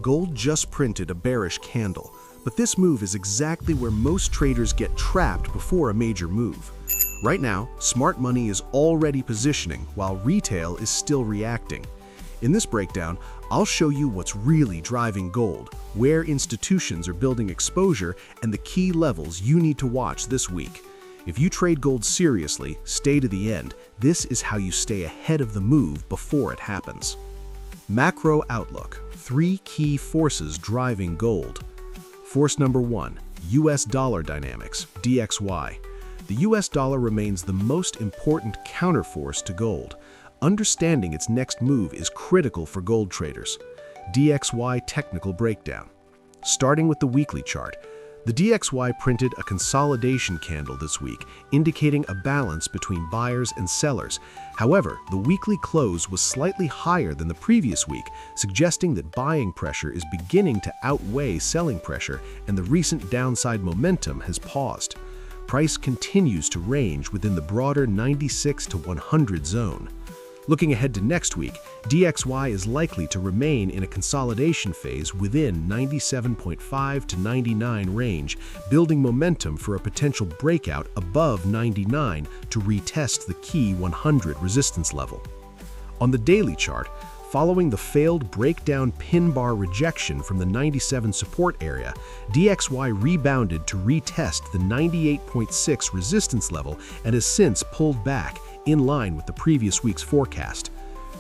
Gold just printed a bearish candle, but this move is exactly where most traders get trapped before a major move. Right now, smart money is already positioning while retail is still reacting. In this breakdown, I'll show you what's really driving gold, where institutions are building exposure, and the key levels you need to watch this week. If you trade gold seriously, stay to the end. This is how you stay ahead of the move before it happens. Macro outlook. 3 key forces driving gold. Force number 1, US dollar dynamics, DXY. The US dollar remains the most important counterforce to gold. Understanding its next move is critical for gold traders. DXY technical breakdown. Starting with the weekly chart, the DXY printed a consolidation candle this week, indicating a balance between buyers and sellers. However, the weekly close was slightly higher than the previous week, suggesting that buying pressure is beginning to outweigh selling pressure and the recent downside momentum has paused. Price continues to range within the broader 96 to 100 zone. Looking ahead to next week, DXY is likely to remain in a consolidation phase within 97.5 to 99 range, building momentum for a potential breakout above 99 to retest the key 100 resistance level. On the daily chart, following the failed breakdown pin bar rejection from the 97 support area, DXY rebounded to retest the 98.6 resistance level and has since pulled back, in line with the previous week's forecast.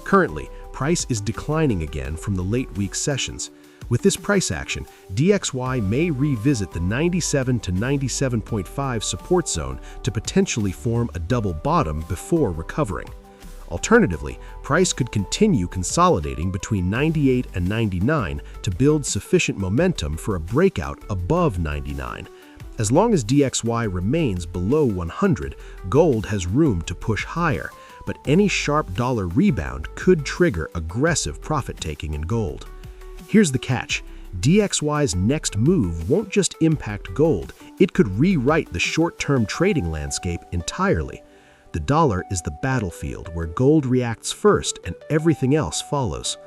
Currently, price is declining again from the late week sessions. With this price action, DXY may revisit the 97 to 97.5 support zone to potentially form a double bottom before recovering. Alternatively, price could continue consolidating between 98 and 99 to build sufficient momentum for a breakout above 99. As long as DXY remains below 100, gold has room to push higher, but any sharp dollar rebound could trigger aggressive profit-taking in gold. Here's the catch. DXY's next move won't just impact gold, it could rewrite the short-term trading landscape entirely. The dollar is the battlefield where gold reacts first and everything else follows.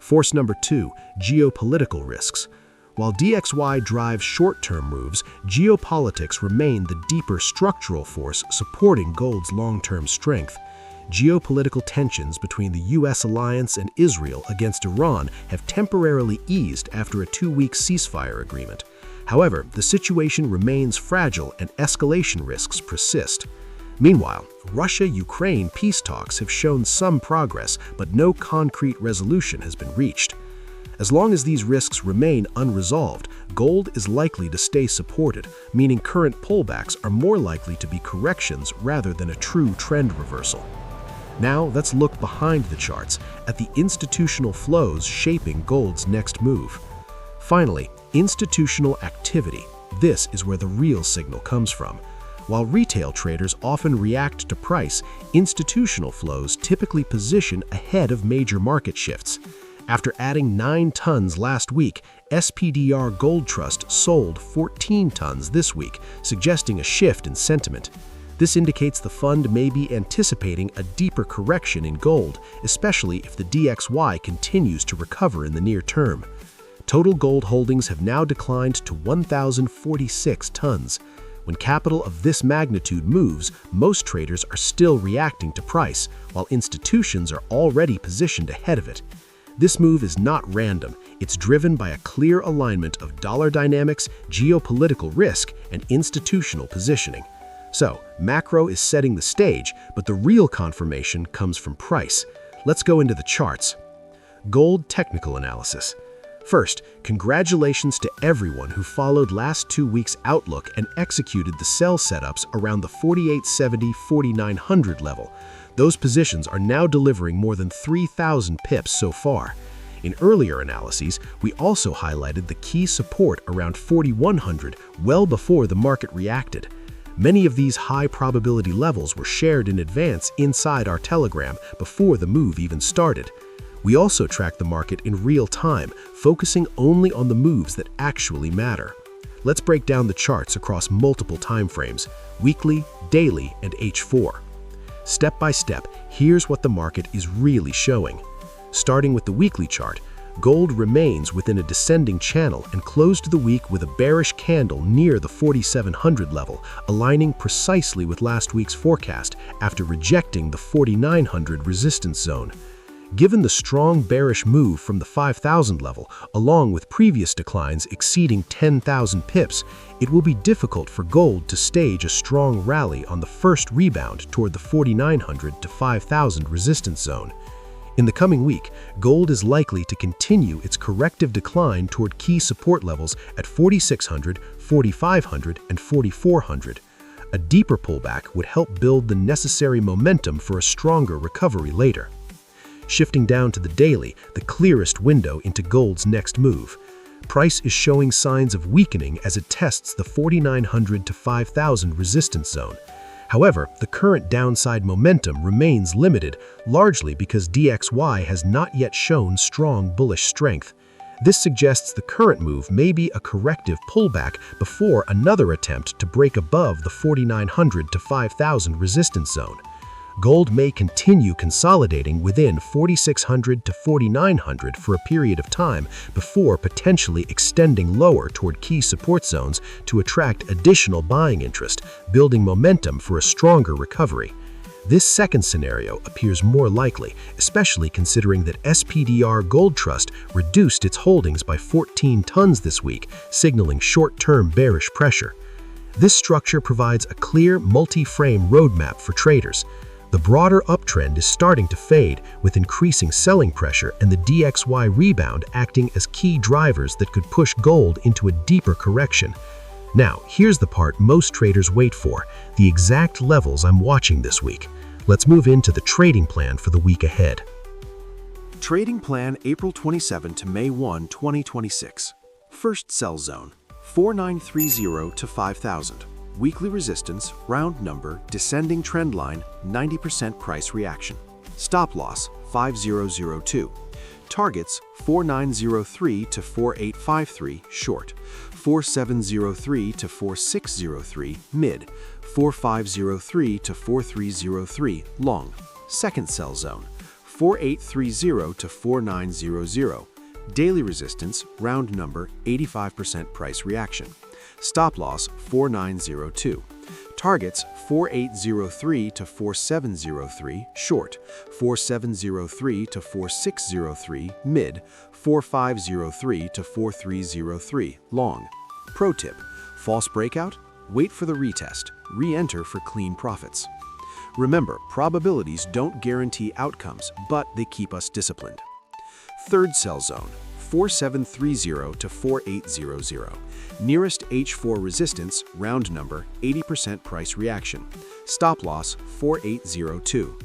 Force number 2, geopolitical risks. While DXY drives short-term moves, geopolitics remain the deeper structural force supporting gold's long-term strength. Geopolitical tensions between the US alliance and Israel against Iran have temporarily eased after a 2-week ceasefire agreement. However, the situation remains fragile and escalation risks persist. Meanwhile, Russia-Ukraine peace talks have shown some progress, but no concrete resolution has been reached. As long as these risks remain unresolved, gold is likely to stay supported, meaning current pullbacks are more likely to be corrections rather than a true trend reversal. Now let's look behind the charts at the institutional flows shaping gold's next move. Finally, institutional activity. This is where the real signal comes from. While retail traders often react to price, institutional flows typically position ahead of major market shifts. After adding 9 tons last week, SPDR Gold Trust sold 14 tons this week, suggesting a shift in sentiment. This indicates the fund may be anticipating a deeper correction in gold, especially if the DXY continues to recover in the near term. Total gold holdings have now declined to 1,046 tons. When capital of this magnitude moves, most traders are still reacting to price, while institutions are already positioned ahead of it. This move is not random. It's driven by a clear alignment of dollar dynamics, geopolitical risk, and institutional positioning. So, macro is setting the stage, but the real confirmation comes from price. Let's go into the charts. Gold technical analysis. First, congratulations to everyone who followed last 2 weeks' outlook and executed the sell setups around the 4870-4900 level. Those positions are now delivering more than 3,000 pips so far. In earlier analyses, we also highlighted the key support around 4,100 well before the market reacted. Many of these high-probability levels were shared in advance inside our Telegram before the move even started. We also track the market in real time, focusing only on the moves that actually matter. Let's break down the charts across multiple timeframes: weekly, daily, and H4. Step by step, here's what the market is really showing. Starting with the weekly chart, gold remains within a descending channel and closed the week with a bearish candle near the 4,700 level, aligning precisely with last week's forecast after rejecting the 4,900 resistance zone. Given the strong bearish move from the 5,000 level, along with previous declines exceeding 10,000 pips, it will be difficult for gold to stage a strong rally on the first rebound toward the 4,900 to 5,000 resistance zone. In the coming week, gold is likely to continue its corrective decline toward key support levels at 4,600, 4,500, and 4,400. A deeper pullback would help build the necessary momentum for a stronger recovery later. Shifting down to the daily, the clearest window into gold's next move. Price is showing signs of weakening as it tests the 4,900 to 5,000 resistance zone. However, the current downside momentum remains limited, largely because DXY has not yet shown strong bullish strength. This suggests the current move may be a corrective pullback before another attempt to break above the 4,900 to 5,000 resistance zone. Gold may continue consolidating within 4,600 to 4,900 for a period of time before potentially extending lower toward key support zones to attract additional buying interest, building momentum for a stronger recovery. This second scenario appears more likely, especially considering that SPDR Gold Trust reduced its holdings by 14 tons this week, signaling short-term bearish pressure. This structure provides a clear multi-frame roadmap for traders. The broader uptrend is starting to fade, with increasing selling pressure and the DXY rebound acting as key drivers that could push gold into a deeper correction. Now, here's the part most traders wait for, the exact levels I'm watching this week. Let's move into the trading plan for the week ahead. Trading plan April 27 to May 1, 2026. First sell zone, 4930 to 5000. Weekly resistance, round number, descending trend line, 90% price reaction. Stop loss, 5002. Targets, 4903 to 4853, short. 4703 to 4603, mid. 4503 to 4303, long. Second sell zone, 4830 to 4900. Daily resistance, round number, 85% price reaction. Stop loss, 4902. Targets, 4803 to 4703, short. 4703 to 4603, mid. 4503 to 4303, long. Pro tip, false breakout? Wait for the retest. Re-enter for clean profits. Remember, probabilities don't guarantee outcomes, but they keep us disciplined. Third sell zone, 4730 to 4800. Nearest H4 resistance, round number, 80% price reaction. Stop loss, 4802.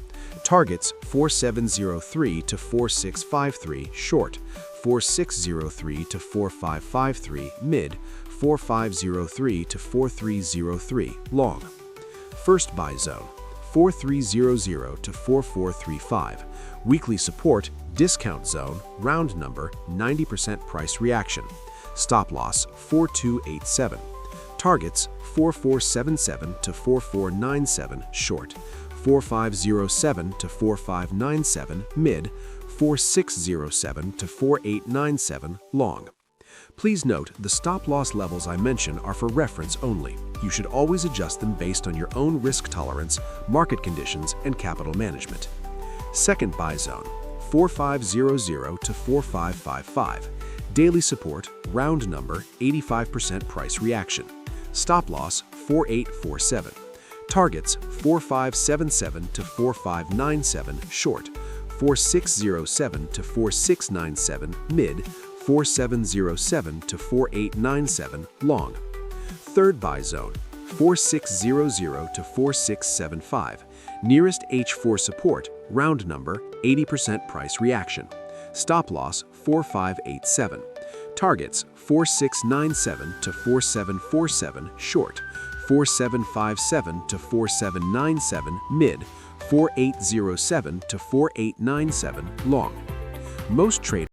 Targets, 4703 to 4653, short. 4603 to 4553, mid. 4503 to 4303, long. First buy zone, 4300 to 4435. Weekly support, discount zone, round number, 90% price reaction. Stop loss, 4287. Targets, 4477 to 4497, short. 4507 to 4597, mid. 4607 to 4897, long. Please note, the stop-loss levels I mention are for reference only. You should always adjust them based on your own risk tolerance, market conditions, and capital management. Second buy zone, 4500 to 4555. Daily support, round number, 85% price reaction. Stop loss, 4847. Targets, 4577 to 4597, short. 4607 to 4697, mid. 4707 to 4897, long. Third buy zone, 4600 to 4675. Nearest H4 support, round number, 80% price reaction. Stop loss, 4587. Targets, 4697 to 4747, short. 4757 to 4797, mid. 4807 to 4897, long. Most traders